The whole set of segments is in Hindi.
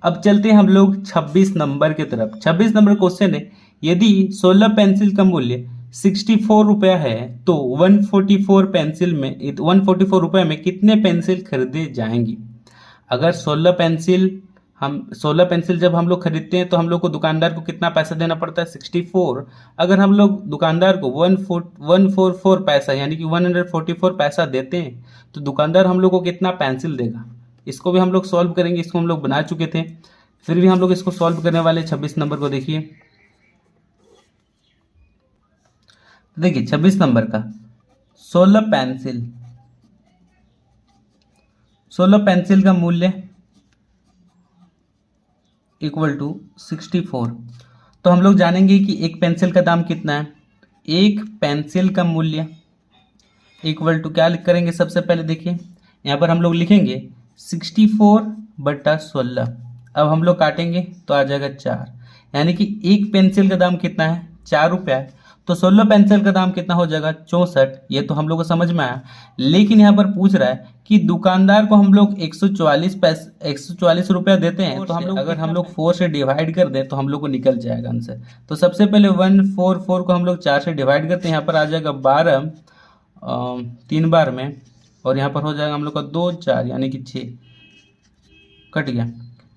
अब चलते हैं हम लोग 26 नंबर की तरफ। 26 नंबर क्वेश्चन है, यदि 16 पेंसिल का मूल्य 64 रुपया है तो 144 रुपये में कितने पेंसिल खरीदे जाएंगी। अगर 16 पेंसिल जब हम लोग खरीदते हैं तो हम लोग को दुकानदार को कितना पैसा देना पड़ता है, 64। अगर हम लोग दुकानदार को 144 पैसा यानी कि 144 पैसा देते हैं तो दुकानदार हम लोग को कितना पेंसिल देगा। इसको भी हम लोग सॉल्व करेंगे, इसको हम लोग बना चुके थे, फिर भी हम लोग इसको सॉल्व करने वाले। 26 नंबर को देखिए, 26 नंबर का 16 पेंसिल का मूल्य इक्वल टू 64। तो हम लोग जानेंगे कि एक पेंसिल का दाम कितना है। एक पेंसिल का मूल्य इक्वल टू क्या करेंगे, सबसे पहले देखिए यहाँ पर हम लोग लिखेंगे 64/16। अब हम लोग काटेंगे तो आ जाएगा 4, यानी कि एक पेंसिल का दाम कितना है, 4 रुपया है। तो 16 पेंसिल का दाम कितना हो जाएगा, 64। ये तो हम लोग को समझ में आया, लेकिन यहाँ पर पूछ रहा है कि दुकानदार को हम लोग 144 रुपया देते हैं, तो हम लोग अगर हम लोग 4 से डिवाइड कर दें तो हम लोग को निकल जाएगा आंसर। तो सबसे पहले 144 को हम लोग 4 से डिवाइड करते हैं, यहाँ पर आ जाएगा 12 3 बार में, और यहाँ पर हो जाएगा हम लोग का 2 4 यानी कि 6 कट गया,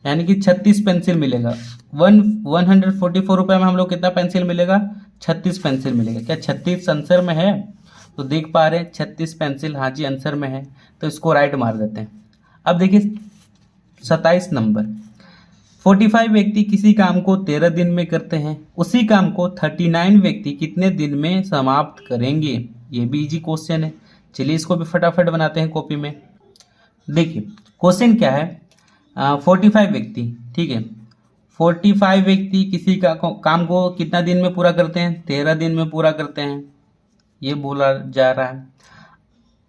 यानी कि 36 पेंसिल मिलेगा। 144 रुपये में हम लोग कितना पेंसिल मिलेगा, 36 पेंसिल मिलेगा। क्या 36 आंसर में है, तो देख पा रहे हैं 36 पेंसिल, हाँ जी आंसर में है, तो इसको राइट मार देते हैं। अब देखिए 27 नंबर, 45 व्यक्ति किसी काम को 13 दिन में करते हैं, उसी काम को 39 व्यक्ति कितने दिन में समाप्त करेंगे। ये भी इजी क्वेश्चन है, चलिए इसको भी फटाफट बनाते हैं कॉपी में। देखिए क्वेश्चन क्या है, 45 व्यक्ति, ठीक है, 45 व्यक्ति किसी का काम को कितना दिन में पूरा करते हैं, 13 दिन में पूरा करते हैं, ये बोला जा रहा है,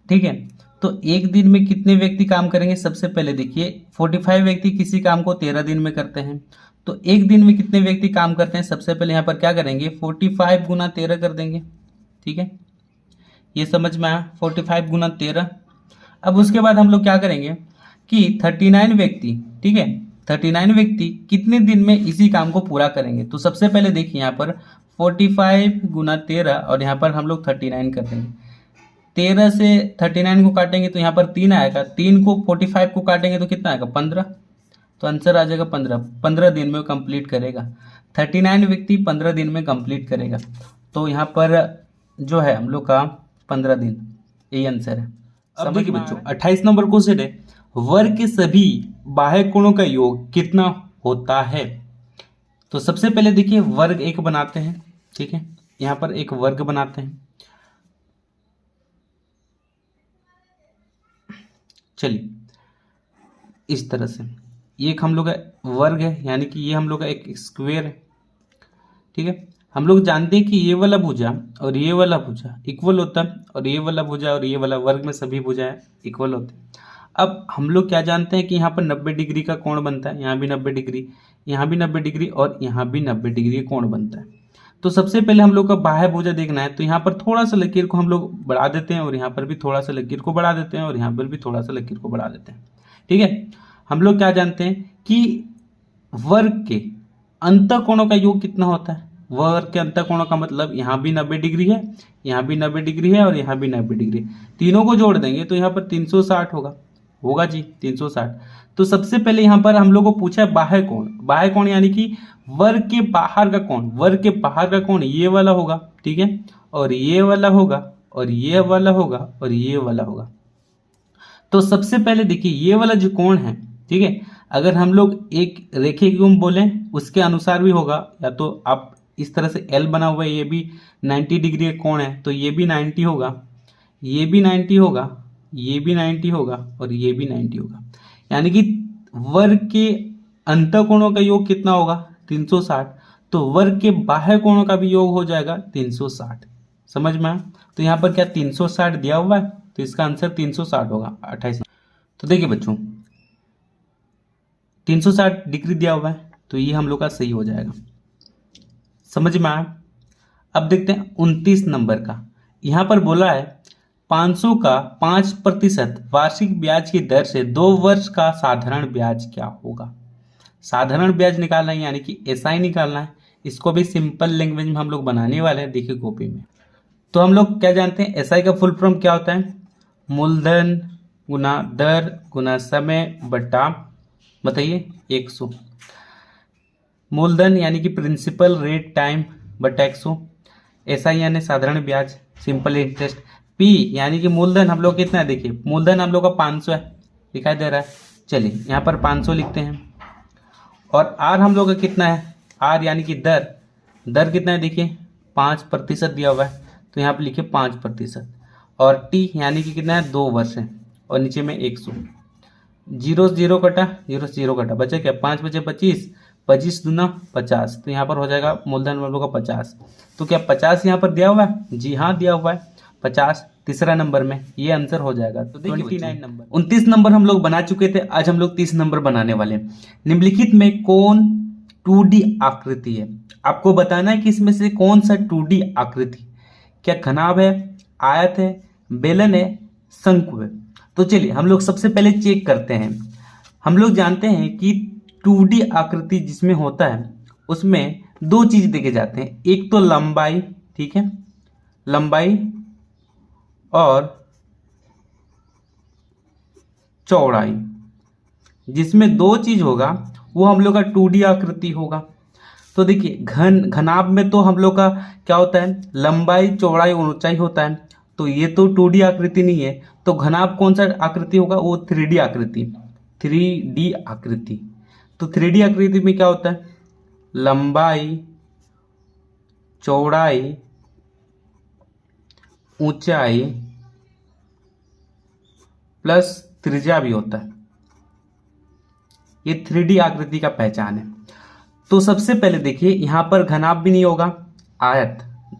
ठीक है। तो एक दिन में कितने व्यक्ति काम करेंगे, सबसे पहले देखिए 45 व्यक्ति किसी काम को 13 दिन में करते हैं, तो एक दिन में कितने व्यक्ति काम करते हैं, सबसे पहले यहाँ पर क्या करेंगे 45 गुना 13 कर देंगे, ठीक है, ये समझ में आया, 45 गुना 13। अब उसके बाद हम लोग क्या करेंगे कि 39 व्यक्ति, ठीक है, 39 व्यक्ति कितने दिन में इसी काम को पूरा करेंगे। तो सबसे पहले देखिए यहाँ पर 45 गुना 13 और यहाँ पर हम लोग 39 कर देंगे। 13 से 39 को काटेंगे तो यहाँ पर 3 आएगा, 3 को 45 को काटेंगे तो कितना आएगा 15, तो आंसर आ जाएगा 15 दिन में कंप्लीट करेगा। 39 व्यक्ति 15 दिन में कंप्लीट करेगा, तो यहाँ पर जो है हम लोग का 15 दिन, यही आंसर है। अब देखिए बच्चों 28 नंबर क्वेश्चन है, वर्ग के सभी बाह्य कोणों का योग कितना होता है। तो सबसे पहले देखिए वर्ग एक बनाते हैं, ठीक है, यहाँ पर एक वर्ग बनाते हैं। चलिए इस तरह से ये एक हम लोग का वर्ग है, यानी कि ये हम लोग का एक स्क्वायर है, ठीक है। हम लोग जानते हैं कि ये वाला भुजा और ये वाला भुजा इक्वल होता है, और ये वाला भुजा और ये वाला वर्ग में सभी भुजाएं इक्वल होते हैं। अब हम लोग क्या जानते हैं कि यहाँ पर 90 डिग्री का कोण बनता है, यहाँ भी 90 डिग्री, यहाँ भी 90 डिग्री और यहाँ भी 90 डिग्री कोण बनता है। तो सबसे पहले हम लोग का बाह्य भुजा देखना है, तो यहाँ पर थोड़ा सा लकीर को हम लोग बढ़ा देते हैं और यहाँ पर भी थोड़ा सा लकीर को बढ़ा देते हैं और यहाँ पर भी थोड़ा सा लकीर को बढ़ा देते हैं, ठीक है। हम लोग क्या जानते हैं कि वर्ग के अंतःकोणों का योग कितना होता है। वर्ग के अंतःकोणों का मतलब यहाँ भी 90 डिग्री है, यहाँ भी 90 डिग्री है और यहाँ भी 90 डिग्री, तीनों को जोड़ देंगे तो यहाँ पर 360 होगा जी 360। तो सबसे पहले यहाँ पर हम लोग को पूछा है बाह्य कोण, बाह्य कोण यानी कि वर्ग के बाहर का कोण, वर्ग के बाहर का कोण ये वाला होगा, ठीक है, और ये वाला होगा और ये वाला होगा और ये वाला होगा। तो सबसे पहले देखिए ये वाला जो कोण है, ठीक है, अगर हम लोग एक रेखे को बोले उसके अनुसार भी होगा, या तो आप इस तरह से एल बना हुआ है, ये भी 90 डिग्री का कोण है तो ये भी 90 होगा, ये भी 90 होगा, ये भी 90 होगा और ये भी 90 होगा, यानी कि वर्ग के अंतःकोणों का योग कितना होगा 360। तो वर्ग के बाह्य कोणों का भी योग हो जाएगा 360, समझ में आया। तो यहाँ पर क्या 360 दिया हुआ है, तो इसका आंसर 360 होगा 28। तो देखिए बच्चों 360 डिग्री दिया हुआ है, तो ये हम लोग का सही हो जाएगा, समझ में आया। अब देखते हैं 29 नंबर का, यहाँ पर बोला है 500 का 5% वार्षिक ब्याज की दर से 2 वर्ष का साधारण ब्याज क्या होगा। साधारण ब्याज निकालना है यानी कि एसआई निकालना है। इसको भी सिंपल लैंग्वेज में हम लोग बनाने वाले हैं, देखिए कॉपी में। तो हम लोग क्या जानते हैं, एसआई का फुल फॉर्म क्या होता है, मूलधन गुना दर गुना समय बटा, बताइए 100। मूलधन यानी कि प्रिंसिपल रेट टाइम बटा 100। एसआई यानी साधारण ब्याज सिंपल इंटरेस्ट। पी यानी कि मूलधन हम लोग कितना है, देखिए मूलधन हम लोग का 500 है, दिखाई दे रहा है। चलिए यहाँ पर 500 लिखते हैं। और आर हम लोग का कितना है, आर यानी कि दर, दर कितना है देखिए 5% दिया हुआ है, तो यहाँ पर लिखिए 5%। और टी यानी कि कितना है 2 वर्ष है, और नीचे में 100। 0 0 कटा, 0 0 कटा, बचा क्या 5 बचे 25, 25 दूना 50, तो यहाँ पर हो जाएगा मूलधन हम लोग का 50। तो क्या 50 यहाँ पर दिया हुआ है, जी हाँ दिया हुआ है 50 तीसरा नंबर में, ये आंसर हो जाएगा। तो 29 नंबर, 29 नंबर हम लोग बना चुके थे, आज हम लोग 30 नंबर बनाने वाले हैं। निम्नलिखित में कौन 2D आकृति है, आपको बताना है कि इसमें से कौन सा 2D आकृति, क्या घनाभ है, आयत है, बेलन है, शंकु है। तो चलिए हम लोग सबसे पहले चेक करते हैं। हम लोग जानते हैं कि 2D आकृति जिसमें होता है उसमें 2 चीज देखे जाते हैं, एक तो लंबाई, ठीक है, लंबाई और चौड़ाई। जिसमें 2 चीज होगा वो हम लोग का 2D आकृति होगा। तो देखिए घनाभ में तो हम लोग का क्या होता है, लंबाई चौड़ाई और ऊंचाई होता है, तो ये तो 2D आकृति नहीं है। तो घनाभ कौन सा आकृति होगा, वो 3D आकृति, 3D आकृति। तो 3D आकृति में क्या होता है, लंबाई चौड़ाई ऊंचाई प्लस त्रिज्या भी होता है, ये 3D आकृति का पहचान है। तो सबसे पहले देखिए यहाँ पर घनाभ भी नहीं होगा, आयत,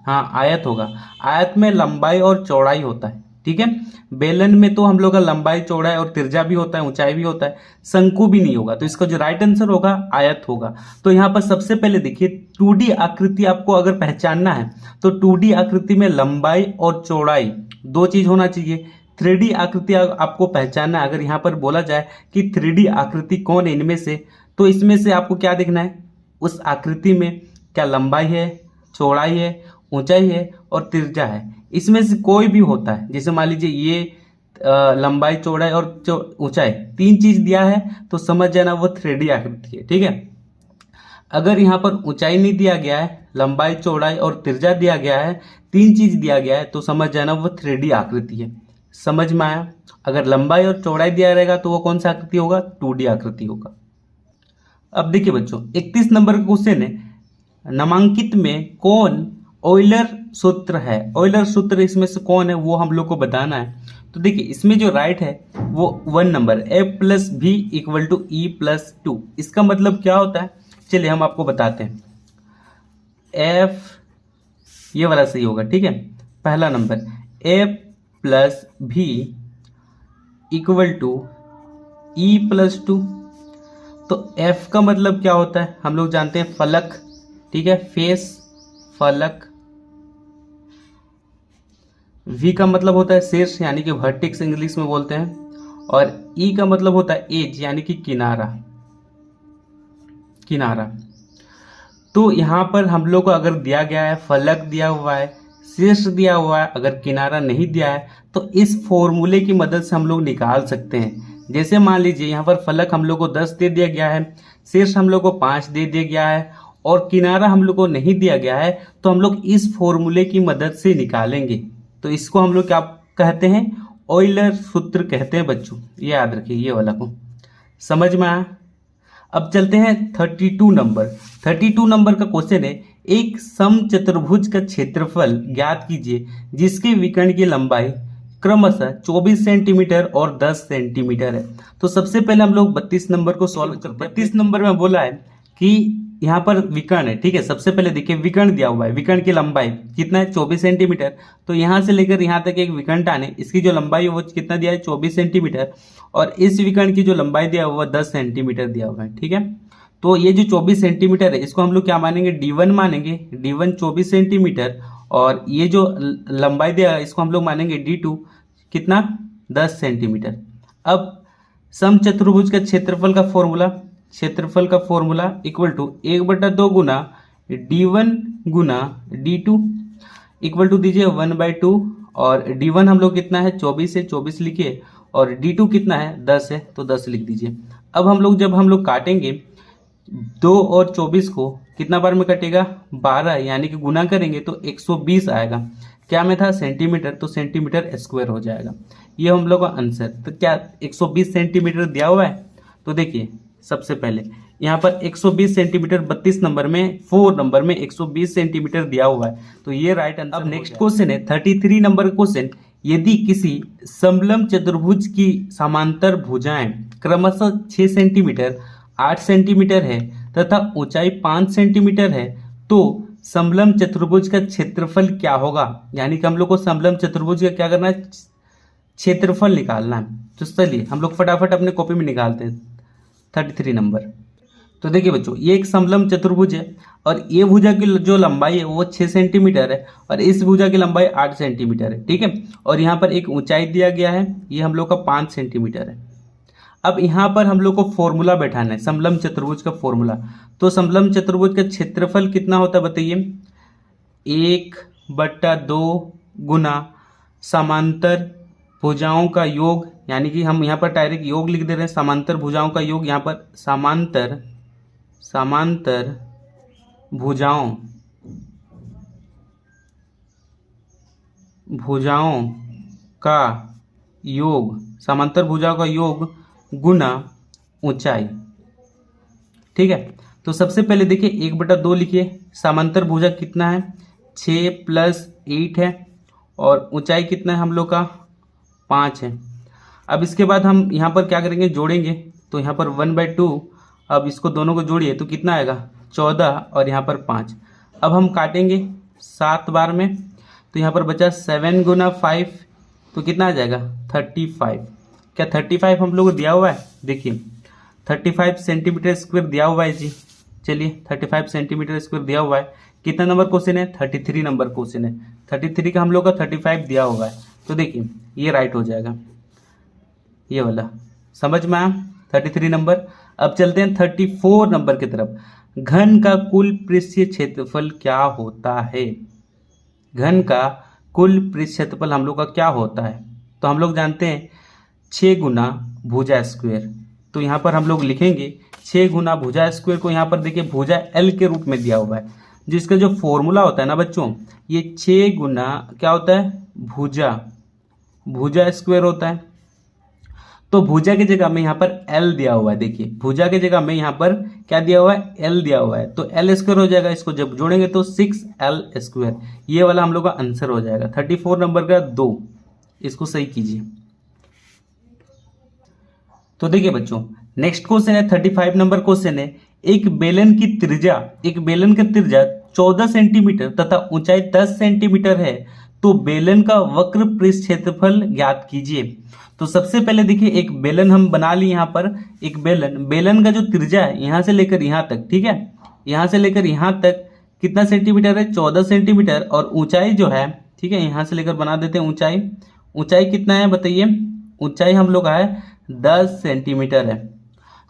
हाँ आयत होगा, आयत में लंबाई और चौड़ाई होता है, ठीक है। बेलन में तो हम लोग का लंबाई चौड़ाई और त्रिज्या भी होता है, ऊंचाई भी होता है, शंकु भी नहीं होगा। तो इसका जो राइट आंसर होगा आयत होगा। तो यहाँ पर सबसे पहले देखिए 2D आकृति आपको अगर पहचानना है तो 2D आकृति में लंबाई और चौड़ाई 2 चीज होना चाहिए। 3D आकृति आपको पहचानना है, अगर यहाँ पर बोला जाए कि 3D आकृति कौन है इनमें से, तो इसमें से आपको क्या देखना है, उस आकृति में क्या लंबाई है, चौड़ाई है, ऊंचाई है और त्रिज्या है, इसमें से कोई भी होता है। जैसे मान लीजिए ये लंबाई चौड़ाई और ऊंचाई 3 चीज दिया है तो समझ जाना वो 3D आकृति है, ठीक है। अगर यहाँ पर ऊंचाई नहीं दिया गया है, लंबाई चौड़ाई और त्रिज्या दिया गया है, 3 चीज दिया गया है, तो समझ जाना वो 3D आकृति है। समझ में आया। अगर लंबाई और चौड़ाई दिया रहेगा तो वो कौन सा आकृति होगा, 2D आकृति होगा। अब देखिए बच्चों 31 नंबर का क्वेश्चन है, नामांकित में कौन ऑयलर सूत्र है, ऑयलर सूत्र इसमें से कौन है वो हम लोग को बताना है। तो देखिए इसमें जो राइट है वो 1 नंबर F + V = E + 2। इसका मतलब क्या होता है, चलिए हम आपको बताते हैं। F ये वाला सही होगा, ठीक है। पहला नंबर F + V = E + 2। तो F का मतलब क्या होता है, हम लोग जानते हैं फलक, ठीक है, फेस, फलक। V का मतलब होता है शीर्ष यानी कि वर्टेक्स इंग्लिश में बोलते हैं। और E का मतलब होता है एज यानी कि किनारा, किनारा। तो यहाँ पर हम लोग को अगर दिया गया है फलक दिया हुआ है, शीर्ष दिया हुआ है, अगर किनारा नहीं दिया है तो इस फॉर्मूले की मदद से हम लोग निकाल सकते हैं। जैसे मान लीजिए यहाँ पर फलक हम लोग को 10 दे दिया गया है, शीर्ष हम लोग को 5 दे दिया गया है और किनारा हम लोग को नहीं दिया गया है, तो हम लोग इस फॉर्मूले की मदद से निकालेंगे। तो इसको हम लोग क्या कहते हैं, ऑयलर सूत्र कहते हैं बच्चों, ये याद रखिए, ये वाला को समझ में आया। अब चलते हैं 32 नंबर। 32 नंबर का क्वेश्चन है, एक समचतुर्भुज का क्षेत्रफल ज्ञात कीजिए जिसके विकर्ण की लंबाई क्रमशः 24 सेंटीमीटर और 10 सेंटीमीटर है। तो सबसे पहले हम लोग 32 नंबर को सॉल्व करते हैं। 32 नंबर में बोला है कि यहाँ पर विकर्ण है, ठीक है। सबसे पहले देखिए विकर्ण दिया हुआ है, विकर्ण की लंबाई कितना है 24 सेंटीमीटर। तो यहाँ से लेकर यहाँ तक एक विकर्ण टाने, इसकी जो लंबाई है वो कितना दिया है 24 सेंटीमीटर, और इस विकर्ण की जो लंबाई दिया हुआ है 10 सेंटीमीटर दिया हुआ है, ठीक है। तो ये जो 24 सेंटीमीटर है इसको हम लोग क्या मानेंगे, D1 मानेंगे, D1 24 सेंटीमीटर, और ये जो लंबाई दिया है इसको हम लोग मानेंगे D2 कितना 10 सेंटीमीटर। अब समचतुर्भुज का क्षेत्रफल का फॉर्मूला क्षेत्रफल का फॉर्मूला इक्वल टू 1/2 गुना d1 गुना d2 इक्वल टू दीजिए 1/2 और d1 हम लोग कितना है 24 है, 24 लिखिए और d2 कितना है 10 है तो 10 लिख दीजिए। अब जब हम लोग काटेंगे 2 और 24 को कितना बार में कटेगा 12, यानी कि गुना करेंगे तो 120 आएगा। क्या में था सेंटीमीटर, तो सेंटीमीटर स्क्वायर हो जाएगा। ये हम लोग का आंसर। तो क्या 120 सेंटीमीटर दिया हुआ है, तो देखिए सबसे पहले यहाँ पर 120 सेंटीमीटर 32 नंबर में 4 नंबर में 120 सेंटीमीटर दिया हुआ है, तो ये राइट आंसर। अब नेक्स्ट क्वेश्चन है 33 नंबर क्वेश्चन। यदि किसी समलंब चतुर्भुज की समांतर भुजाएं क्रमशः 6 सेंटीमीटर 8 सेंटीमीटर है तथा ऊंचाई 5 सेंटीमीटर है तो समलंब चतुर्भुज का क्षेत्रफल क्या होगा। यानी कि हम लोग को समलंब चतुर्भुज का क्या करना है, क्षेत्रफल निकालना है। तो चलिए हम लोग फटाफट अपने कॉपी में निकालते हैं 33 नंबर। तो देखिए बच्चों, ये एक समलंब चतुर्भुज है और ये भुजा की जो लंबाई है वो 6 सेंटीमीटर है और इस भुजा की लंबाई 8 सेंटीमीटर है, ठीक है। और यहाँ पर एक ऊंचाई दिया गया है, ये हम लोग का 5 सेंटीमीटर है। अब यहाँ पर हम लोग को फॉर्मूला बैठाना है समलंब चतुर्भुज का फॉर्मूला। तो समलंब चतुर्भुज का क्षेत्रफल कितना होता है बताइए, 1/2 गुना समांतर भुजाओं का योग, यानी कि हम यहाँ पर डायरेक्ट योग लिख दे रहे हैं, समांतर भुजाओं का योग। यहाँ पर समांतर भुजाओं का योग, समांतर भुजाओं का योग गुना ऊंचाई, ठीक है। तो सबसे पहले देखिए 1/2 लिखिए, समांतर भुजा कितना है 6 + 8 है और ऊंचाई कितना है हम लोग का 5 है। अब इसके बाद हम यहाँ पर क्या करेंगे, जोड़ेंगे। तो यहाँ पर 1/2, अब इसको दोनों को जोड़िए तो कितना आएगा 14 और यहाँ पर 5। अब हम काटेंगे 7 बार में, तो यहाँ पर बचा 7 × 5 तो कितना आ जाएगा 35। क्या 35 हम लोग को दिया हुआ है, देखिए 35 सेंटीमीटर स्क्वायर दिया हुआ है जी। चलिए 35 सेंटीमीटर स्क्वायर दिया हुआ है। कितना नंबर क्वेश्चन है, 33 नंबर क्वेश्चन है। 33 का हम लोग का 35 दिया हुआ है, तो देखिए ये राइट हो जाएगा, ये वाला। समझ में आया 33 नंबर। अब चलते हैं 34 नंबर की तरफ। घन का कुल पृष्ठीय क्षेत्रफल क्या होता है। घन का कुल पृष्ठ क्षेत्रफल हम लोग का क्या होता है, तो हम लोग जानते हैं 6 गुना भुजा स्क्वायर। तो यहाँ पर हम लोग लिखेंगे 6 गुना भुजा स्क्वायर को। यहाँ पर देखिए भुजा एल के रूप में दिया हुआ है, जिसका जो फॉर्मूला होता है ना बच्चों, ये 6 गुना क्या होता है भुजा स्क्वायर होता है। तो भुजा की जगह में यहाँ पर एल दिया हुआ है, देखिए भुजा की जगह में यहाँ पर क्या दिया हुआ है, एल दिया हुआ है, तो एल स्क्वायर हो जाएगा। इसको जब जोड़ेंगे तो 6L स्क्वायर, ये वाला हम लोग का आंसर हो जाएगा 34 नंबर का 2। इसको सही कीजिए। तो देखिए बच्चों, नेक्स्ट क्वेश्चन है 35 नंबर क्वेश्चन है। एक बेलन की त्रिज्या 14 सेंटीमीटर तथा ऊंचाई 10 सेंटीमीटर है, तो बेलन का वक्र पृष्ठ क्षेत्रफल ज्ञात कीजिए। तो सबसे पहले देखिए एक बेलन हम बना ली। यहाँ पर एक बेलन का जो त्रिज्या है यहाँ से लेकर यहाँ तक, ठीक है, यहाँ से लेकर यहाँ तक कितना सेंटीमीटर है 14 सेंटीमीटर। और ऊंचाई जो है, ठीक है, यहाँ से लेकर बना देते हैं ऊंचाई कितना है बताइए, ऊंचाई हम लोग का है 10 सेंटीमीटर है।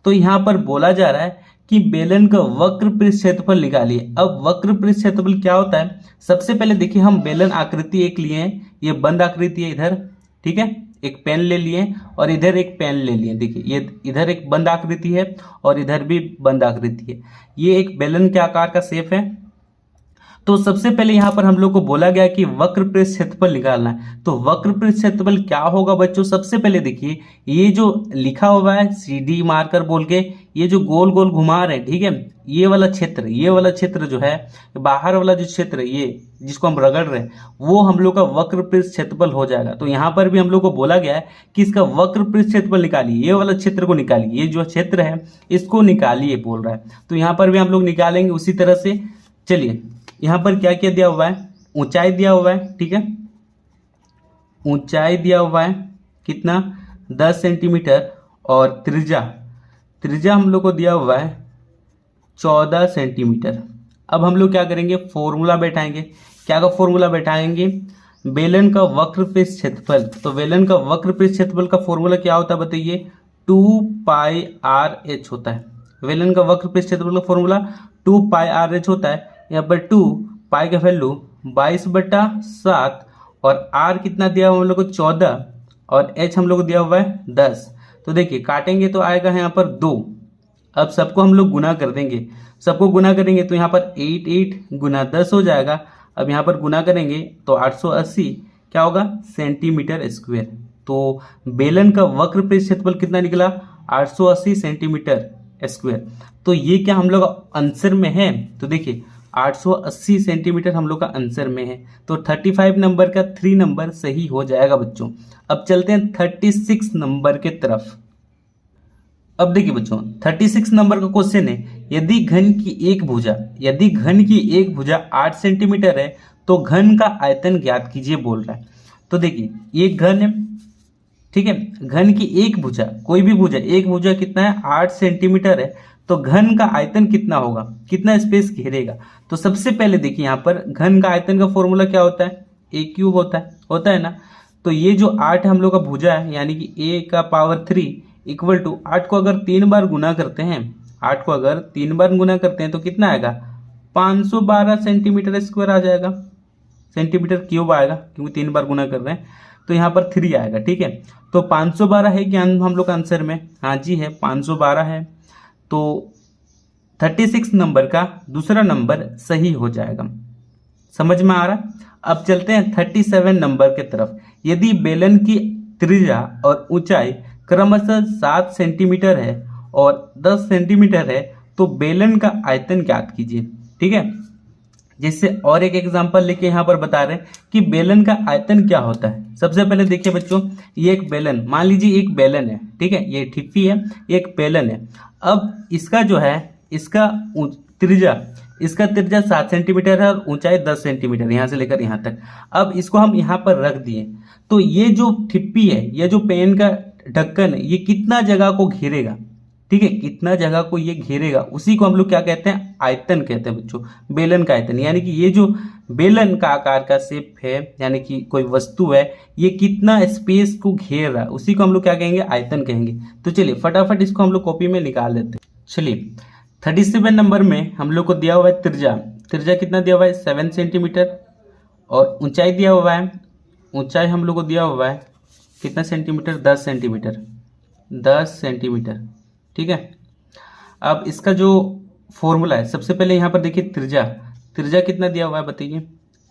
तो यहाँ पर बोला जा रहा है कि बेलन का वक्र पृष्ठ क्षेत्रफल निकालिए। अब वक्र पृष्ठ क्षेत्रफल क्या होता है, सबसे पहले देखिए हम बेलन आकृति एक लिए हैं, ये बंद आकृति है इधर, ठीक है, एक पेन ले लिए और इधर एक पेन ले लिए। देखिए ये इधर एक बंद आकृति है और इधर भी बंद आकृति है। ये एक बेलन के आकार का शेप है। तो सबसे पहले यहाँ पर हम लोग को बोला गया कि वक्र पृष्ठ क्षेत्रफल निकालना है। तो वक्र पृष्ठ क्षेत्रफल क्या होगा बच्चों, सबसे पहले देखिए ये जो लिखा हुआ है CD मार्कर बोल के, ये जो गोल गोल घुमा रहे हैं, ठीक है, ये वाला क्षेत्र जो है, बाहर वाला जो क्षेत्र ये जिसको हम रगड़ रहे हैं, वो हम लोग का वक्र पृष्ठ क्षेत्रफल हो जाएगा। तो यहाँ पर भी हम लोग को बोला गया है कि इसका वक्र पृष्ठ क्षेत्रफल निकालिए, ये वाला क्षेत्र को निकालिए, ये जो क्षेत्र है इसको निकालिए बोल रहा है। तो यहाँ पर भी हम लोग निकालेंगे उसी तरह से। चलिए यहाँ पर क्या क्या दिया हुआ है, ऊंचाई दिया हुआ है, ठीक है, ऊंचाई दिया हुआ है कितना 10 सेंटीमीटर और त्रिज्या हम लोग को दिया हुआ है 14 सेंटीमीटर। अब हम लोग क्या करेंगे, फॉर्मूला बैठाएंगे। क्या का फॉर्मूला बैठाएंगे, बेलन का वक्र पृष्ठ क्षेत्रफल। तो बेलन का वक्र पृष्ठ क्षेत्रफल का फॉर्मूला क्या होता है बताइए, 2πRh होता है। बेलन का वक्र पृष्ठ क्षेत्रफल का फॉर्मूला 2 पाई आर एच होता है। यहाँ पर 2 पाई का वैल्यू 22/7 और आर कितना दिया हुआ हम लोग को 14 और एच हम लोग को दिया हुआ है 10। तो देखिए काटेंगे तो आएगा यहाँ पर 2। अब सबको हम लोग गुना कर देंगे, सबको गुना करेंगे तो यहाँ पर 8 गुना 10 हो जाएगा। अब यहाँ पर गुना करेंगे तो 880 क्या होगा सेंटीमीटर स्क्वायर। तो बेलन का वक्र पृष्ठ क्षेत्रफल कितना निकला 880 सेंटीमीटर स्क्वायर। तो ये क्या हम लोग आंसर में है, तो देखिए 880 सेंटीमीटर हम लोग का आंसर में है। तो 35 नंबर का 3 नंबर सही हो जाएगा बच्चों। अब चलते हैं 36 नंबर के तरफ। अब देखिए बच्चों 36 नंबर का क्वेश्चन है, यदि घन की एक भुजा 8 सेंटीमीटर है तो घन का आयतन ज्ञात कीजिए बोल रहा है। तो देखिए एक घन है, ठीक है, घन की एक भुजा, कोई भी भुजा, एक भुजा कितना है 8 सेंटीमीटर है, तो घन का आयतन कितना होगा, कितना स्पेस घेरेगा। तो सबसे पहले देखिए यहाँ पर घन का आयतन का फॉर्मूला क्या होता है, ए क्यूब होता है ना। तो ये जो 8 हम लोग का भुजा है यानी कि ए का पावर 3 इक्वल टू 8 को अगर 3 बार गुना करते हैं, 8 को अगर 3 बार गुना करते हैं तो कितना आएगा 512 सेंटीमीटर स्क्वायर आ जाएगा, सेंटीमीटर क्यूब आएगा क्योंकि 3 बार गुना कर रहे हैं। तो यहाँ पर 3 आएगा, ठीक है। तो 512 है क्या हम लोग आंसर में, हाँ जी है 512 है। तो 36 नंबर का दूसरा नंबर सही हो जाएगा। समझ में आ रहा। अब चलते हैं 37 नंबर के तरफ। यदि बेलन की त्रिज्या और ऊंचाई क्रमशः 7 सेंटीमीटर है और 10 सेंटीमीटर है तो बेलन का आयतन ज्ञात कीजिए, ठीक है। जिससे और एक एग्जांपल लेके यहाँ पर बता रहे हैं कि बेलन का आयतन क्या होता है। सबसे पहले देखिए बच्चों, ये एक बेलन, मान लीजिए एक बेलन है, ठीक है, ये ठिप्पी है, एक बेलन है। अब इसका जो है इसका त्रिज्या 7 सेंटीमीटर है और ऊंचाई 10 सेंटीमीटर यहाँ से लेकर यहाँ तक। अब इसको हम यहाँ पर रख दिए तो ये जो ठिप्पी है, ये जो पेन का ढक्कन है, ये कितना जगह को घेरेगा, ठीक है, कितना जगह को ये घेरेगा, उसी को हम लोग क्या कहते हैं, आयतन कहते हैं बच्चों, बेलन का आयतन। यानी कि ये जो बेलन का आकार का शेप है यानी कि कोई वस्तु है, ये कितना स्पेस को घेर रहा है, उसी को हम लोग क्या कहेंगे, आयतन कहेंगे। तो चलिए फटाफट इसको हम लोग कॉपी में निकाल लेते हैं। चलिए 37 नंबर में हम लोग को दिया हुआ है त्रिज्या कितना दिया हुआ है 7 सेंटीमीटर और ऊंचाई दिया हुआ है, ऊंचाई हम लोग को दिया हुआ है कितना सेंटीमीटर, 10 सेंटीमीटर, ठीक है। अब इसका जो फॉर्मूला है, सबसे पहले यहाँ पर देखिए त्रिज्या कितना दिया हुआ है बताइए।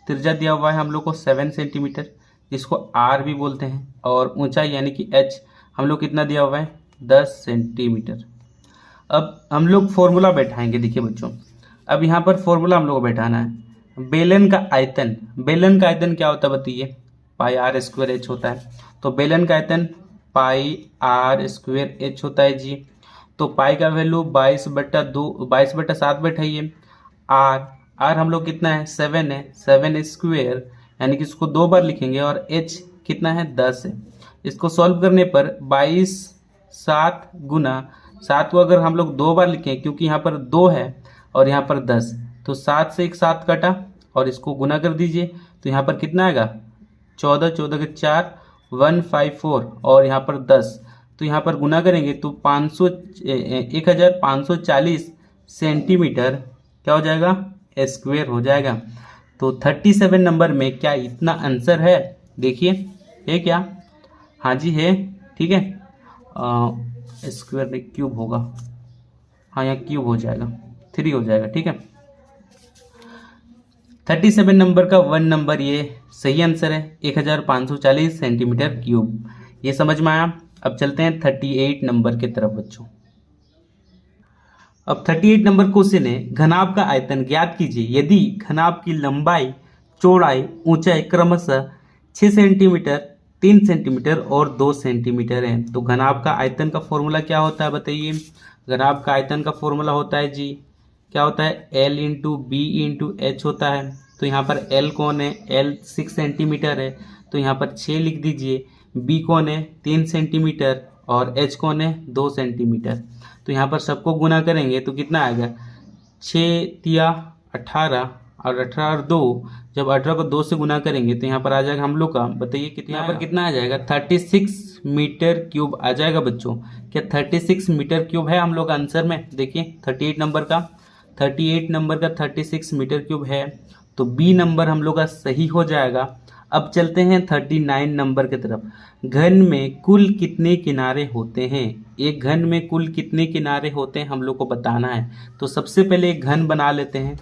त्रिज्या दिया हुआ है हम लोग को 7 सेंटीमीटर, जिसको आर भी बोलते हैं, और ऊंचाई यानी कि एच हम लोग कितना दिया हुआ है 10 सेंटीमीटर। अब हम लोग फॉर्मूला बैठाएंगे, देखिए बच्चों, अब यहाँ पर फॉर्मूला हम लोग को बैठाना है। बेलन का आयतन क्या होता है बताइए, पाई आर स्क्वायर एच होता है। तो बेलन का आयतन पाई आर स्क्वायर एच होता है जी। तो पाई का वैल्यू 22/7 बैठाइए। आर हम लोग कितना है 7 स्क्वायर यानी कि इसको 2 बार लिखेंगे, और एच कितना है 10 है। इसको सॉल्व करने पर 22/7 गुना 7 को अगर हम लोग 2 बार लिखें, क्योंकि यहाँ पर 2 है और यहाँ पर 10, तो 7 से एक 7 कटा और इसको गुना कर दीजिए तो यहाँ पर कितना आएगा 14 के 4 154 और यहाँ पर 10, तो यहाँ पर गुना करेंगे तो 1540 सेंटीमीटर क्या हो जाएगा स्क्वायर हो जाएगा। तो 37 नंबर में क्या इतना आंसर है, देखिए है क्या, हाँ जी है, ठीक है। स्क्वायर में क्यूब होगा, हाँ यहाँ क्यूब हो जाएगा, 3 हो जाएगा, ठीक है। 37 नंबर का 1 नंबर ये सही आंसर है, 1540 सेंटीमीटर क्यूब। ये समझ में आया। अब चलते हैं 38 नंबर के तरफ बच्चों। अब 38 नंबर क्वेश्चन है, घनाभ का आयतन ज्ञात कीजिए यदि घनाभ की लंबाई, चौड़ाई, ऊंचाई क्रमशः 6 सेंटीमीटर, 3 सेंटीमीटर और 2 सेंटीमीटर है। तो घनाभ का आयतन का फॉर्मूला क्या होता है बताइए। घनाभ का आयतन का फॉर्मूला होता है जी, क्या होता है, L into B into H होता है। तो यहाँ पर L कौन है, L 6 सेंटीमीटर है, तो यहाँ पर 6 लिख दीजिए। B कौन है 3 सेंटीमीटर और H कौन है 2 सेंटीमीटर। तो यहाँ पर सबको गुना करेंगे तो कितना आएगा 6 तिया 18 और 18 और 2, जब 18 को 2 से गुना करेंगे तो यहाँ पर आ जाएगा हम लोग का, बताइए कितना, यहाँ पर कितना आ जाएगा 36 मीटर क्यूब आ जाएगा बच्चों। क्या 36 मीटर क्यूब है हम लोग का आंसर में? देखिए 38 नंबर का 36 मीटर क्यूब है, तो बी नंबर हम लोग का सही हो जाएगा। अब चलते हैं 39 नंबर की तरफ। घन में कुल कितने किनारे होते हैं? एक घन में कुल कितने किनारे होते हैं हम लोग को बताना है। तो सबसे पहले एक घन बना लेते हैं।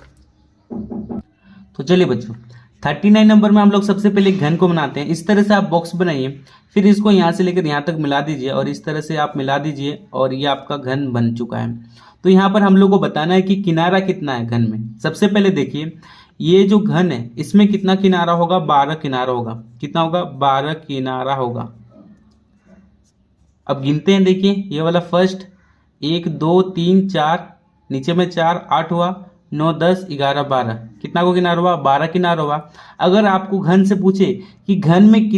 तो चलिए बच्चों 39 नंबर में हम लोग सबसे पहले एक घन को बनाते हैं। इस तरह से आप बॉक्स बनाइए, फिर इसको यहाँ से लेकर यहाँ तक मिला दीजिए और इस तरह से आप मिला दीजिए और ये आपका घन बन चुका है। तो यहाँ पर हम लोग को बताना है कि किनारा कितना है घन में। सबसे पहले देखिए ये जो घन है इसमें कितना किनारा होगा? 12 किनारा होगा। कितना होगा? 12 किनारा होगा। अब गिनते हैं, देखिए ये वाला फर्स्ट 1 2 3 4, नीचे में 4, 8 हुआ, 9 10 11 12, कितना को किनारा हुआ? 12 किनारा हुआ। अगर आपको घन से पूछे कि घन में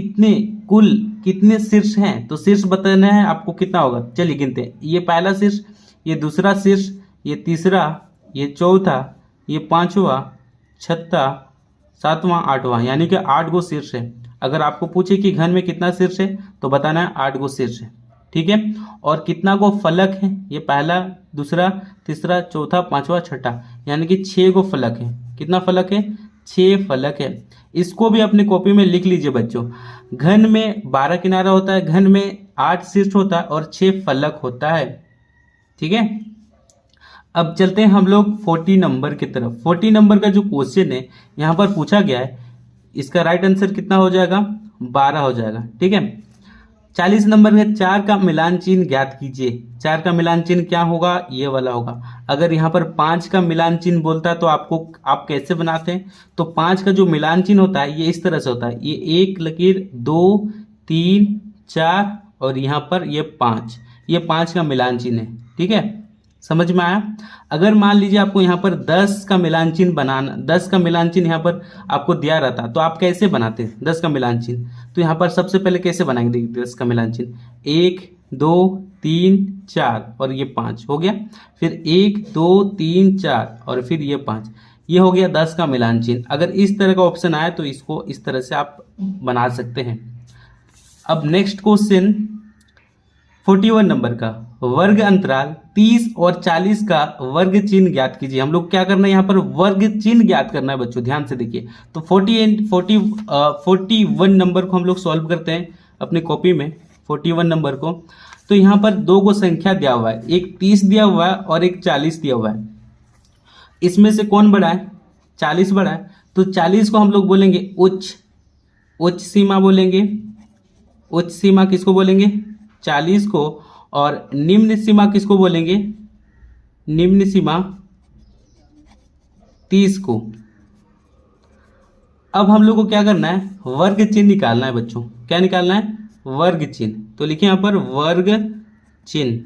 कुल कितने शीर्ष हैं तो शीर्ष बताना है आपको कितना होगा। चलिए गिनते हैं। ये पहला शीर्ष, ये दूसरा शीर्ष, ये तीसरा, ये चौथा, ये पांचवा, छठा, सातवां, आठवां, यानी कि 8 गो शीर्ष है। अगर आपको पूछे कि घन में कितना शीर्ष है तो बताना है 8 गो शीर्ष है। ठीक है। और कितना गो फलक है? ये पहला, दूसरा, तीसरा, चौथा, पांचवा, छठा, यानी कि 6 गो फलक है। कितना फलक है? 6 फलक है। इसको भी अपनी कॉपी में लिख लीजिए बच्चों। घन में 12 किनारा होता है, घन में 8 शीर्ष होता है और 6 फलक होता है। ठीक है। अब चलते हैं हम लोग 40 नंबर की तरफ। 40 नंबर का जो क्वेश्चन है यहाँ पर पूछा गया है, इसका राइट आंसर कितना हो जाएगा? 12 हो जाएगा। ठीक है। 40 नंबर में 4 का मिलान चिन्ह ज्ञात कीजिए। 4 का मिलान चिन्ह क्या होगा? ये वाला होगा। अगर यहाँ पर 5 का मिलान चिन्ह बोलता है तो आप कैसे बनाते हैं? तो 5 का जो मिलान चिन्ह होता है ये इस तरह से होता है, ये 1 लकीर, 2 3 4 और यहाँ पर ये 5, ये 5 का मिलान चिन्ह है। ठीक है, समझ में आया? अगर मान लीजिए आपको यहाँ पर 10 का मिलान चिन्ह बनाना, 10 का मिलान चिन्ह यहाँ पर आपको दिया रहता तो आप कैसे बनाते 10 का मिलान चिन्ह? तो यहाँ पर सबसे पहले कैसे बनाएंगे 10 का मिलान चिन्ह? 1 2 3 4 और ये 5 हो गया, फिर 1 2 3 4 और फिर ये 5, ये हो गया 10 का मिलान चिन्ह। अगर इस तरह का ऑप्शन आए तो इसको इस तरह से आप बना सकते हैं। अब नेक्स्ट क्वेश्चन 41 नंबर का, वर्ग अंतराल 30 और 40 का वर्ग चिन्ह ज्ञात कीजिए। हम लोग क्या करना है यहाँ पर? वर्ग चिन्ह ज्ञात करना है बच्चों, ध्यान से देखिए। तो 41 नंबर को हम लोग सॉल्व करते हैं अपनी कॉपी में। 41 नंबर को, तो यहाँ पर 2 को संख्या दिया हुआ है, एक 30 दिया हुआ है और एक 40 दिया हुआ है। इसमें से कौन बड़ा है? 40 बड़ा है। तो 40 को हम लोग बोलेंगे उच्च सीमा बोलेंगे। उच्च सीमा किसको बोलेंगे? 40 को। और निम्न सीमा किसको बोलेंगे? निम्न सीमा 30 को। अब हम लोग को क्या करना है? वर्ग चिन्ह निकालना है बच्चों। क्या निकालना है? वर्ग चिन्ह। तो लिखिए यहाँ पर वर्ग चिन्ह।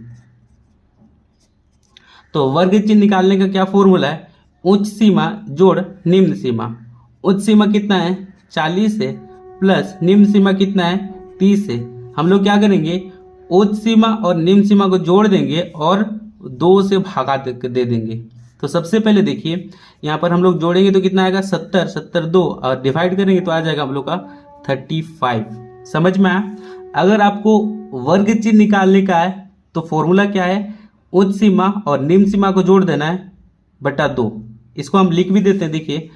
तो वर्ग चिन्ह निकालने का क्या फॉर्मूला है? उच्च सीमा जोड़ निम्न सीमा। उच्च सीमा कितना है? 40 है, प्लस निम्न सीमा कितना है? 30 है। हम लोग क्या करेंगे? उच्च सीमा और निम्न सीमा को जोड़ देंगे और 2 से भागा दे देंगे। तो सबसे पहले देखिए यहाँ पर हम लोग जोड़ेंगे तो कितना आएगा? 70, 70 2 और डिवाइड करेंगे तो आ जाएगा हम लोग का 35। समझ में आया? अगर आपको वर्ग चिन्ह निकालने का है तो फॉर्मूला क्या है? उच्च सीमा और निम्न सीमा को जोड़ देना है बटा 2। इसको हम लिख भी देते हैं, देखिए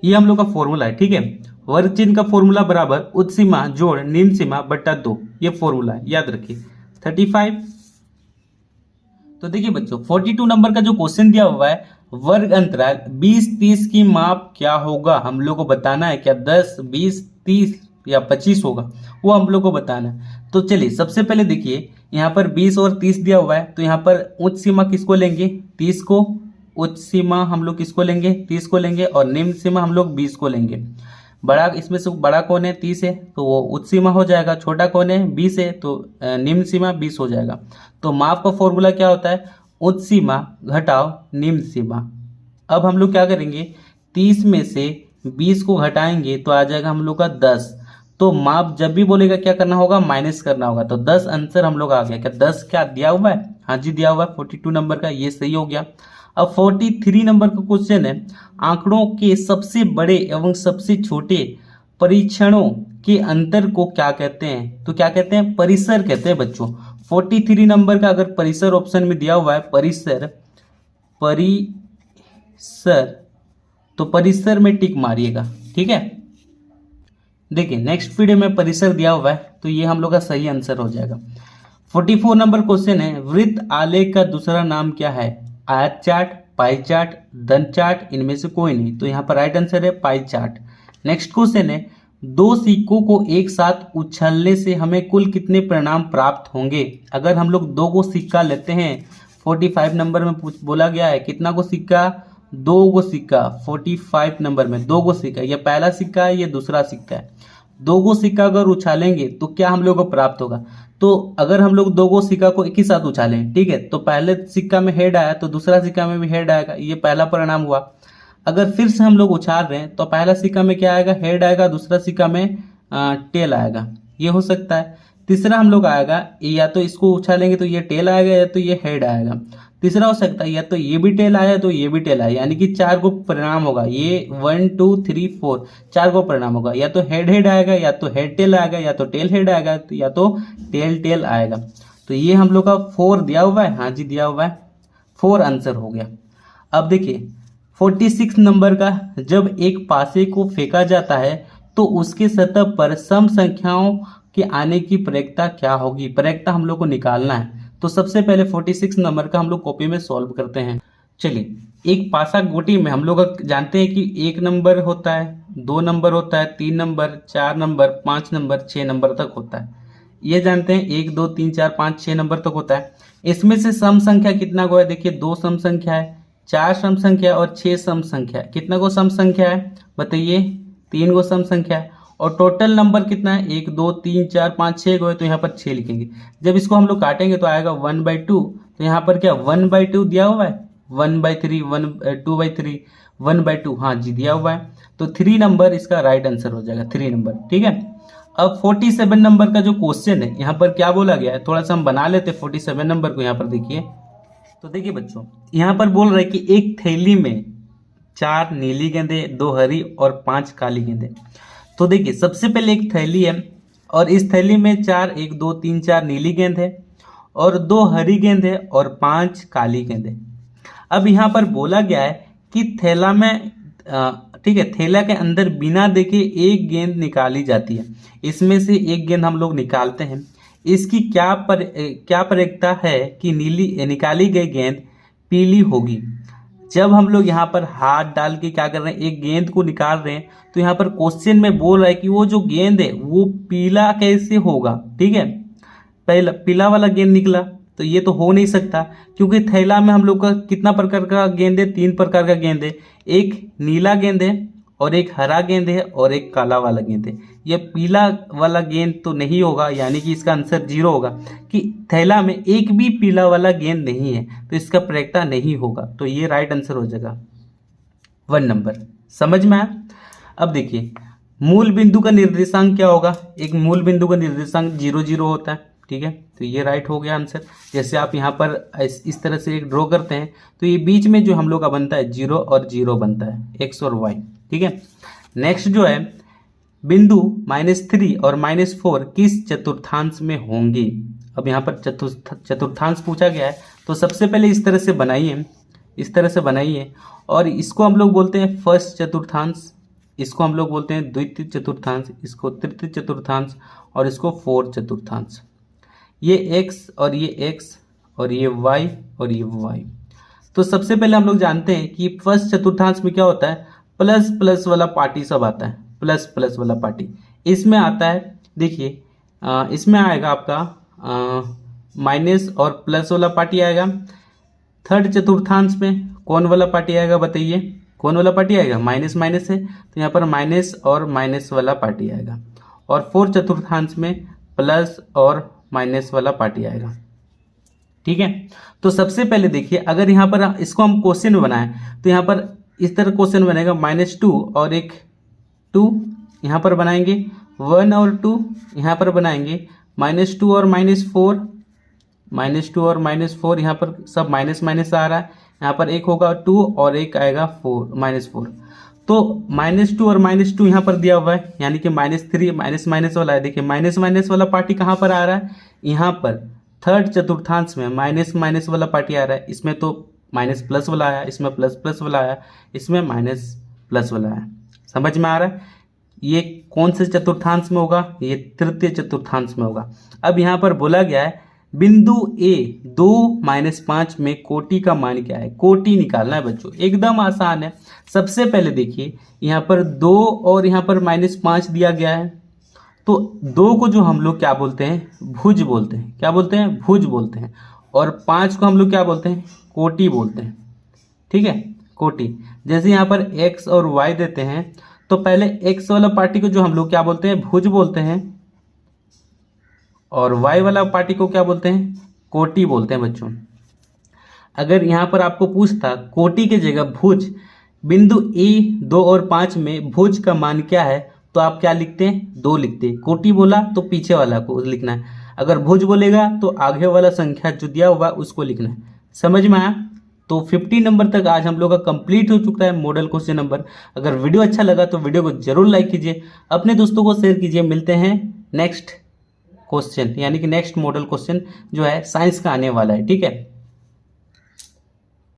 ये हम लोग का फॉर्मूला है। ठीक है, वर्ग चिन्ह का फॉर्मूला बराबर उच्च सीमा जोड़ निम्न सीमा बटा 2, ये फॉर्मूला है, याद रखिए 35। तो देखिए बच्चों 42 नंबर का जो क्वेश्चन दिया हुआ है, वर्ग अंतराल 20 30 की माप क्या होगा? हम लोग को बताना है। क्या 10 20 30 या 25 होगा, वो हम लोग को बताना है। तो चलिए सबसे पहले देखिए यहाँ पर 20 और 30 दिया हुआ है, तो यहाँ पर उच्च सीमा किसको लेंगे? 30 को। उच्च सीमा हम लोग किसको लेंगे? 30 को लेंगे। और निम्न सीमा हम लोग 20 को लेंगे। बड़ा, इसमें से बड़ा कौन है? 30 है, तो वो उच्च सीमा हो जाएगा। छोटा कौन है? 20 है, तो निम्न सीमा 20 हो जाएगा। तो माप का फॉर्मूला क्या होता है? उच्च सीमा घटाओ निम्न सीमा। अब हम लोग क्या करेंगे, 30 में से 20 को घटाएंगे तो आ जाएगा हम लोग का 10। तो माप जब भी बोलेगा क्या करना होगा, माइनस करना होगा। तो 10 आंसर हम लोग आ गया। क्या 10 क्या दिया हुआ है? हाँ जी दिया हुआ है 42 नंबर का, ये सही हो गया। अब 43 नंबर का क्वेश्चन है, आंकड़ों के सबसे बड़े एवं सबसे छोटे परीक्षणों के अंतर को क्या कहते हैं? तो क्या कहते हैं? परिसर कहते हैं बच्चों। 43 नंबर का अगर परिसर ऑप्शन में दिया हुआ है, परिसर, परिसर, तो परिसर में टिक मारिएगा, ठीक है। देखिए नेक्स्ट वीडियो में परिसर दिया हुआ है, तो ये हम लोग का सही आंसर हो जाएगा। 44 नंबर क्वेश्चन है, वृत्त आलेख का दूसरा नाम क्या है? आयत चार्ट, पाई चार्ट, धन चार्ट, इनमें से कोई नहीं। तो यहाँ पर राइट आंसर है पाई चार्ट। नेक्स्ट क्वेश्चन है, दो सिक्कों को एक साथ उछलने से हमें कुल कितने परिणाम प्राप्त होंगे? अगर हम लोग दो को सिक्का लेते हैं, 45 नंबर में बोला गया है कितना को सिक्का? 2 को सिक्का। 45 नंबर में 2 को सिक्का, ये पहला सिक्का है, ये दूसरा सिक्का है। 2 को सिक्का अगर उछालेंगे तो क्या हम लोग को प्राप्त होगा? तो अगर हम लोग 2 को सिक्का को एक ही साथ उछालें, ठीक है, तो पहले सिक्का में हेड आया तो दूसरा सिक्का में भी हेड आएगा, ये पहला परिणाम हुआ। अगर फिर से हम लोग उछाल रहे हैं तो पहला सिक्का में क्या आएगा? हेड आएगा, दूसरा सिक्का में टेल आएगा, ये हो सकता है। तीसरा हम लोग आएगा, या तो इसको उछालेंगे तो ये टेल आएगा या तो ये हेड आएगा। तीसरा हो सकता है या तो ये भी टेल आया तो ये भी टेल आया, यानी कि 4 को परिणाम होगा। ये 1 2 3 4 4 को परिणाम होगा, या तो हेड हेड आएगा, या तो हेड टेल आएगा, या तो टेल हेड आएगा, या तो टेल टेल आएगा। तो ये हम लोग का 4 दिया हुआ है, हाँ जी दिया हुआ है, 4 आंसर हो गया। अब देखिए 46 नंबर का, जब एक पासे को फेंका जाता है तो उसके सतह पर सम संख्याओं के आने की प्रयिकता क्या होगी? प्रयिकता हम लोग को निकालना है। तो सबसे पहले 46 नंबर का हम लोग कॉपी में सॉल्व करते हैं। चलिए, एक पासा गोटी में हम लोग जानते हैं कि 1 नंबर होता है, 2 नंबर होता है, 3 नंबर, 4 नंबर, 5 नंबर, 6 नंबर तक होता है। ये जानते हैं 1 2 3 4 5 6 नंबर तक होता है। इसमें से सम संख्या कितना को है? देखिए 2 सम संख्या है, 4 सम संख्या और 6 सम संख्या। कितना को सम संख्या है बताइए? 3 को सम संख्या है। और टोटल नंबर कितना है? 1 2 3 4 5 6 को है, तो यहाँ पर 6 लिखेंगे। जब इसको हम लोग काटेंगे तो आएगा 1/2। तो यहाँ पर क्या 1/2 दिया हुआ है? 1/3, 2/3, 1/2, हाँ जी दिया हुआ है। तो 3 नंबर इसका राइट आंसर हो जाएगा, 3 नंबर, ठीक है। अब 47 नंबर का जो क्वेश्चन है, यहाँ पर क्या बोला गया है, थोड़ा सा हम बना लेते 47 नंबर को। यहाँ पर देखिए, तो देखिए बच्चों, यहाँ पर बोल रहे हैं कि एक थैली में 4 नीली गेंदे, 2 हरी और 5 काली गेंदे। तो देखिए सबसे पहले एक थैली है और इस थैली में 4 1 2 3 4 नीली गेंद है और 2 हरी गेंद है और 5 काली गेंद है। अब यहाँ पर बोला गया है कि थैला में ठीक है, थैला के अंदर बिना देखे एक गेंद निकाली जाती है। इसमें से एक गेंद हम लोग निकालते हैं। इसकी क्या प्रयिकता है कि निकाली गई गेंद पीली होगी? जब हम लोग यहाँ पर हाथ डाल के क्या कर रहे हैं, एक गेंद को निकाल रहे हैं, तो यहाँ पर क्वेश्चन में बोल रहा है कि वो जो गेंद है वो पीला कैसे होगा? ठीक है, पहला पीला वाला गेंद निकला तो ये तो हो नहीं सकता, क्योंकि थैला में हम लोग का कितना प्रकार का गेंद है? 3 प्रकार का गेंद है। एक नीला गेंद है और एक हरा गेंद है और एक काला वाला गेंद है। ये पीला वाला गेंद तो नहीं होगा, यानी कि इसका आंसर 0 होगा कि थैला में एक भी पीला वाला गेंद नहीं है, तो इसका प्रयिकता नहीं होगा। तो ये राइट आंसर हो जाएगा 1 नंबर। समझ में आया? अब देखिए मूल बिंदु का निर्देशांक क्या होगा? एक मूल बिंदु का निर्देशांक 0 0 होता है, ठीक है। तो ये राइट हो गया आंसर। जैसे आप यहाँ पर इस तरह से एक ड्रॉ करते हैं तो ये बीच में जो हम लोग का बनता है 0 और 0 बनता है, x और y, ठीक है। नेक्स्ट जो है बिंदु -3 और -4 किस चतुर्थांश में होंगे? अब यहाँ पर चतुर्थांश पूछा गया है, तो सबसे पहले इस तरह से बनाइए, इस तरह से बनाइए। और इसको हम लोग बोलते हैं फर्स्ट चतुर्थांश, इसको हम लोग बोलते हैं द्वितीय चतुर्थांश, इसको तृतीय चतुर्थांश और इसको फोर्थ चतुर्थांश। ये x और ये x और ये y और ये y। तो सबसे पहले हम लोग जानते हैं कि फर्स्ट चतुर्थांश में क्या होता है? प्लस प्लस वाला पार्टी सब आता है, प्लस प्लस वाला पार्टी इसमें आता है। देखिए इसमें आएगा आपका माइनस और प्लस वाला पार्टी आएगा। थर्ड चतुर्थांश में कौन वाला पार्टी आएगा बताइए? कौन वाला पार्टी आएगा? माइनस माइनस है, तो यहाँ पर माइनस और माइनस वाला पार्टी आएगा। और फोर्थ चतुर्थांश में प्लस और माइनस वाला पार्टी आएगा, ठीक है। तो सबसे पहले देखिए, अगर यहाँ पर इसको हम क्वेश्चन में बनाएं तो यहाँ पर इस तरह क्वेश्चन बनेगा, -2 और एक 2 यहाँ पर बनाएंगे, 1 और 2 यहाँ पर बनाएंगे, -2 और -4, -2 और -4 यहाँ पर सब माइनस माइनस आ रहा है, यहाँ पर एक होगा 2 और एक आएगा 4 -4। तो -2 और -2 यहाँ पर दिया हुआ है, यानी कि -3 माइनस माइनस वाला है। देखिए माइनस माइनस वाला पार्टी कहाँ पर आ रहा है, यहाँ पर थर्ड चतुर्थांश में माइनस माइनस वाला पार्टी आ रहा है। इसमें तो माइनस प्लस वाला आया, इसमें प्लस प्लस वाला आया, इसमें माइनस प्लस वाला आया। समझ में आ रहा है? ये कौन से चतुर्थांश में होगा, ये तृतीय चतुर्थांश में होगा। अब यहाँ पर बोला गया है बिंदु ए 2 - 5 में कोटि का मान क्या है। कोटि निकालना है बच्चों, एकदम आसान है। सबसे पहले देखिए यहाँ पर 2 और यहाँ पर -5 दिया गया है, तो 2 को जो हम लोग क्या बोलते हैं, भुज बोलते हैं। क्या बोलते हैं? भुज बोलते हैं। और 5 को हम लोग क्या बोलते हैं, कोटि बोलते हैं। ठीक है, कोटि। जैसे यहाँ पर x और y देते हैं, तो पहले x वाला पार्टी को जो हम लोग क्या बोलते हैं, भुज बोलते हैं, और y वाला पार्टी को क्या बोलते हैं, कोटि बोलते हैं बच्चों। अगर यहाँ पर आपको पूछता कोटि के जगह भुज, बिंदु ए 2 और 5 में भुज का मान क्या है, तो आप क्या लिखते हैं, 2 लिखते हैं। कोटि बोला तो पीछे वाला को लिखना है, अगर भुज बोलेगा तो आगे वाला संख्या जो दिया हुआ उसको लिखना है। समझ में आया? तो 50 नंबर तक आज हम लोग का कंप्लीट हो चुका है मॉडल क्वेश्चन नंबर। अगर वीडियो अच्छा लगा तो वीडियो को जरूर लाइक कीजिए, अपने दोस्तों को शेयर कीजिए। मिलते हैं नेक्स्ट क्वेश्चन, यानी कि नेक्स्ट मॉडल क्वेश्चन जो है साइंस का आने वाला है। ठीक है।